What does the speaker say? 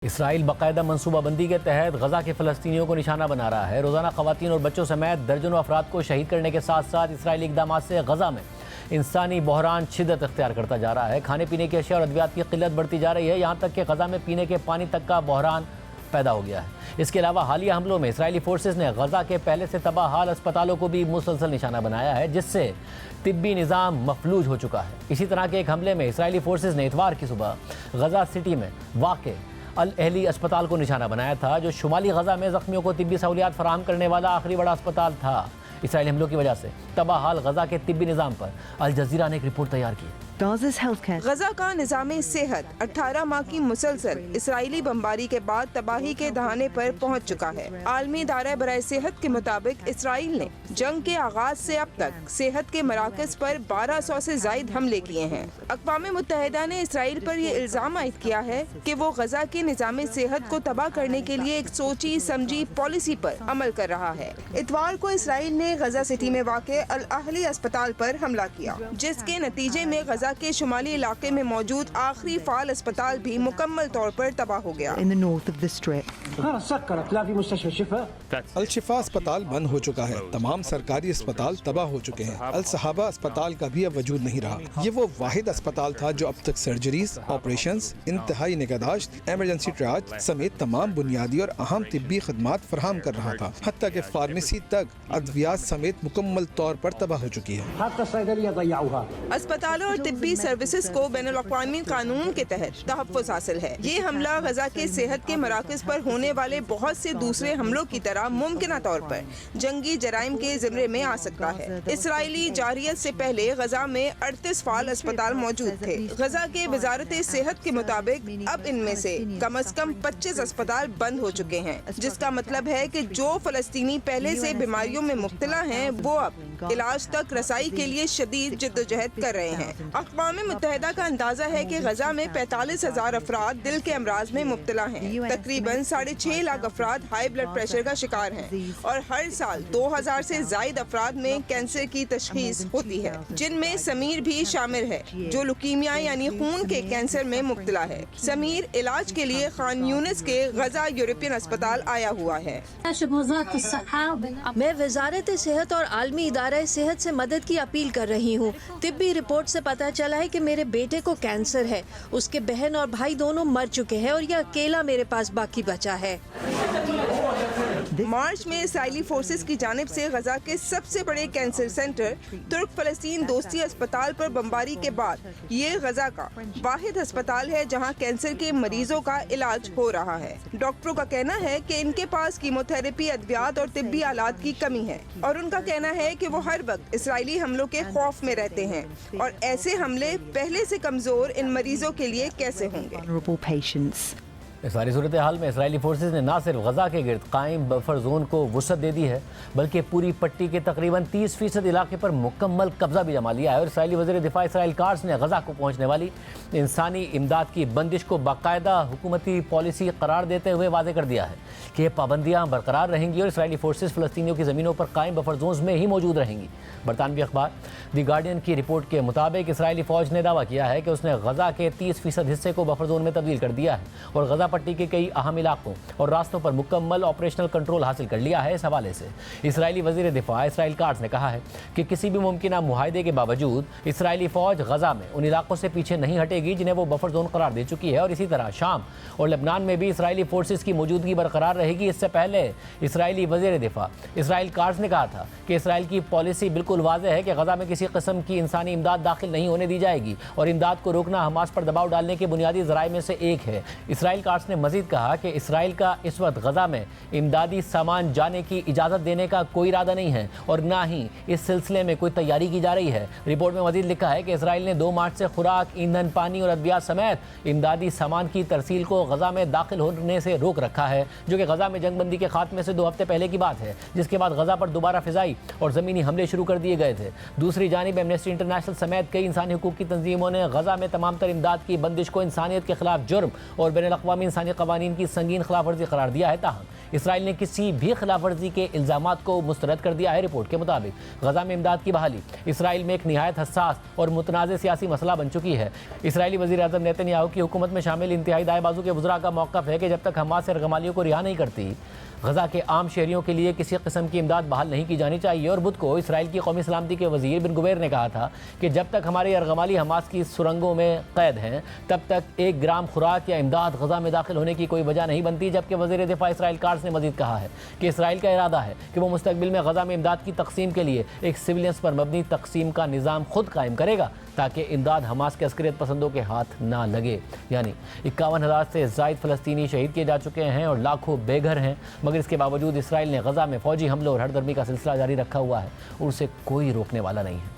اسرائیل باقاعدہ منصوبہ بندی کے تحت غزہ کے فلسطینیوں کو نشانہ بنا رہا ہے۔ روزانہ خواتین اور بچوں سمیت درجنوں افراد کو شہید کرنے کے ساتھ ساتھ اسرائیلی اقدامات سے غزہ میں انسانی بحران شدت اختیار کرتا جا رہا ہے۔ کھانے پینے کی اشیاء اور ادویات کی قلت بڑھتی جا رہی ہے، یہاں تک کہ غزہ میں پینے کے پانی تک کا بحران پیدا ہو گیا ہے۔ اس کے علاوہ حالیہ حملوں میں اسرائیلی فورسز نے غزہ کے پہلے سے تباہ حال اسپتالوں کو بھی مسلسل نشانہ بنایا ہے، جس سے طبی نظام مفلوج ہو چکا ہے۔ اسی طرح کے ایک حملے میں اسرائیلی فورسز نے اتوار کی صبح غزہ سٹی میں واقع الاہلی اسپتال کو نشانہ بنایا تھا، جو شمالی غزہ میں زخمیوں کو طبی سہولیات فراہم کرنے والا آخری بڑا اسپتال تھا۔ اسرائیلی حملوں کی وجہ سے تباہ حال غزہ کے طبی نظام پر الجزیرہ نے ایک رپورٹ تیار کی۔ غزہ کا نظام صحت 18 ماہ کی مسلسل اسرائیلی بمباری کے بعد تباہی کے دہانے پر پہنچ چکا ہے۔ عالمی ادارہ برائے صحت کے مطابق اسرائیل نے جنگ کے آغاز سے اب تک صحت کے مراکز پر 1200 سے زائد حملے کیے ہیں۔ اقوام متحدہ نے اسرائیل پر یہ الزام عائد کیا ہے کہ وہ غزہ کے نظام صحت کو تباہ کرنے کے لیے ایک سوچی سمجھی پالیسی پر عمل کر رہا ہے۔ اتوار کو اسرائیل نے غزہ سٹی میں واقع الاہلی اسپتال پر حملہ کیا، جس کے نتیجے میں غزہ کے شمالی علاقے میں موجود آخری فعال اسپتال بھی مکمل طور پر تباہ ہو گیا۔ الشفا اسپتال بند ہو چکا ہے، تمام سرکاری اسپتال تباہ ہو چکے ہیں، الصحابہ اسپتال کا بھی اب وجود نہیں رہا۔ یہ وہ واحد اسپتال تھا جو اب تک سرجریز، آپریشنز، انتہائی نگہداشت، ایمرجنسی ٹریاج سمیت تمام بنیادی اور اہم طبی خدمات فراہم کر رہا تھا، حتیٰ کہ فارمیسی تک ادویات سمیت مکمل طور پر تباہ ہو چکی ہے۔ اسپتالوں اور طبی سروسز کو بین الاقوامی قانون کے تحت تحفظ حاصل ہے۔ یہ حملہ غزہ کے صحت کے مراکز پر ہونے والے بہت سے دوسرے حملوں کی طرح ممکنہ طور پر جنگی جرائم کے زمرے میں آ سکتا ہے۔ اسرائیلی جارحیت سے پہلے غزہ میں 38 فعال اسپتال موجود تھے۔ غزہ کے وزارت صحت کے مطابق اب ان میں سے کم از کم 25 اسپتال بند ہو چکے ہیں، جس کا مطلب ہے کہ جو فلسطینی پہلے سے بیماریوں میں مبتلا ہیں وہ اب علاج تک رسائی کے لیے شدید جدوجہد کر رہے ہیں۔ اقوام متحدہ کا اندازہ ہے کہ غزہ میں 45,000 افراد دل کے امراض میں مبتلا ہیں، تقریباً 6.5 لاکھ افراد ہائی بلڈ پریشر کا شکار ہیں، اور ہر سال 2000 سے زائد افراد میں کینسر کی تشخیص ہوتی ہے، جن میں سمیر بھی شامل ہے، جو لیوکیمیا یعنی خون کے کینسر میں مبتلا ہے۔ سمیر علاج کے لیے خان یونس کے غزہ یورپین اسپتال آیا ہوا ہے۔ میں وزارت صحت اور عالمی ادارہ صحت سے مدد کی اپیل کر رہی ہوں۔ طبی رپورٹ سے پتہ چلا ہے کہ میرے بیٹے کو کینسر ہے، اس کے بہن اور بھائی دونوں مر چکے ہیں اور یہ اکیلا میرے پاس باقی بچا ہے۔ مارچ میں اسرائیلی فورسز کی جانب سے غزہ کے سب سے بڑے کینسر سینٹر ترک فلسطین دوستی اسپتال پر بمباری کے بعد یہ غزہ کا واحد اسپتال ہے جہاں کینسر کے مریضوں کا علاج ہو رہا ہے۔ ڈاکٹروں کا کہنا ہے کہ ان کے پاس کیموتھراپی، ادویات اور طبی آلات کی کمی ہے، اور ان کا کہنا ہے کہ وہ ہر وقت اسرائیلی حملوں کے خوف میں رہتے ہیں، اور ایسے حملے پہلے سے کمزور ان مریضوں کے لیے کیسے ہوں گے۔ اس ساری صورتحال میں اسرائیلی فورسز نے نہ صرف غزہ کے گرد قائم بفر زون کو وسعت دے دی ہے، بلکہ پوری پٹی کے تقریباً 30% علاقے پر مکمل قبضہ بھی جما لیا ہے، اور اسرائیلی وزیر دفاع اسرائیل کارز نے غزہ کو پہنچنے والی انسانی امداد کی بندش کو باقاعدہ حکومتی پالیسی قرار دیتے ہوئے واضح کر دیا ہے کہ یہ پابندیاں برقرار رہیں گی اور اسرائیلی فورسز فلسطینیوں کی زمینوں پر قائم بفر زونز میں ہی موجود رہیں گی۔ برطانوی اخبار دی گارڈین کی رپورٹ کے مطابق اسرائیلی فوج نے دعویٰ کیا ہے کہ اس نے غزہ کے 30% حصے کو بفر زون میں تبدیل کر دیا ہے اور غزہ پٹی کے کئی اہم علاقوں اور راستوں پر مکمل آپریشنل کنٹرول حاصل کر لیا ہے۔ اس حوالے سے اسرائیلی وزیر دفاع اسرائیل کارز نے کہا ہے کہ کسی بھی ممکنہ معاہدے کے باوجود اسرائیلی فوج غزہ میں ان علاقوں سے پیچھے نہیں ہٹے گی جنہیں وہ بفر زون قرار دے چکی ہے، اور اسی طرح شام اور لبنان میں بھی اسرائیلی فورسز کی موجودگی برقرار رہے گی۔ اس سے پہلے اسرائیلی وزیر دفاع اسرائیل کارز نے کہا تھا کہ اسرائیل کی پالیسی بالکل واضح ہے کہ غزہ میں کسی قسم کی انسانی امداد داخل نہیں ہونے دی جائے گی، اور امداد کو روکنا حماس پر دباؤ ڈالنے کے بنیادی ذرائع میں سے ایک ہے۔ اسرائیل کارز نے مزید کہا کہ اسرائیل کا اس وقت غزہ میں امدادی سامان جانے کی اجازت دینے کا کوئی ارادہ نہیں ہے، اور نہ ہی اس سلسلے میں کوئی تیاری کی جا رہی ہے۔ رپورٹ میں مزید لکھا ہے کہ اسرائیل نے 2 مارچ سے خوراک، ایندھن، پانی اور ادویات سمیت امدادی سامان کی ترسیل کو غزہ میں داخل ہونے سے روک رکھا ہے، جو کہ غزہ میں جنگ بندی کے خاتمے سے 2 ہفتے پہلے کی بات ہے، جس کے بعد غزہ پر دوبارہ فضائی اور زمینی حملے شروع کر دیے گئے تھے۔ دوسری جانب ایمنسٹی انٹرنیشنل سمیت کئی انسانی حقوق کی تنظیموں نے غزہ میں تمام تر امداد کی بندش کو انسانیت کے خلاف جرم اور بین الاقوامی انسانی قوانین کی سنگین خلاف ورزی قرار دیا ہے، تاہم اسرائیل نے کسی بھی خلاف ورزی کے الزامات کو مسترد کر دیا ہے۔ رپورٹ کے مطابق غزہ میں امداد کی بحالی اسرائیل میں ایک نہایت حساس اور متنازع سیاسی مسئلہ بن چکی ہے۔ اسرائیلی وزیر اعظم نیتن یاہو کی حکومت میں شامل انتہائی دائیں بازو کے وزراء کا موقف ہے کہ جب تک حماس یرغمالیوں کو رہا نہیں کرتی، غزہ کے عام شہریوں کے لیے کسی قسم کی امداد بحال نہیں کی جانی چاہیے۔ اور بدھ کو اسرائیل کی قومی سلامتی کے وزیر بن گویر نے کہا تھا کہ جب تک ہمارے یرغمالی حماس کی سرنگوں میں قید ہیں، تب تک 1 گرام خوراک یا امداد غزہ میں داخل ہونے کی کوئی وجہ نہیں بنتی۔ جبکہ وزیر دفاع اسرائیل کارز نے مزید کہا ہے کہ اسرائیل کا ارادہ ہے کہ وہ مستقبل میں غزہ میں امداد کی تقسیم کے لیے ایک سویلینس پر مبنی تقسیم کا نظام خود قائم کرے گا تاکہ امداد حماس کے عسکریت پسندوں کے ہاتھ نہ لگے۔ یعنی 51,000 سے زائد فلسطینی شہید کیے جا چکے ہیں اور لاکھوں بے گھر ہیں، مگر اس کے باوجود اسرائیل نے غزہ میں فوجی حملوں اور ہر درمی کا سلسلہ جاری رکھا ہوا ہے اور اسے کوئی روکنے والا نہیں ہے۔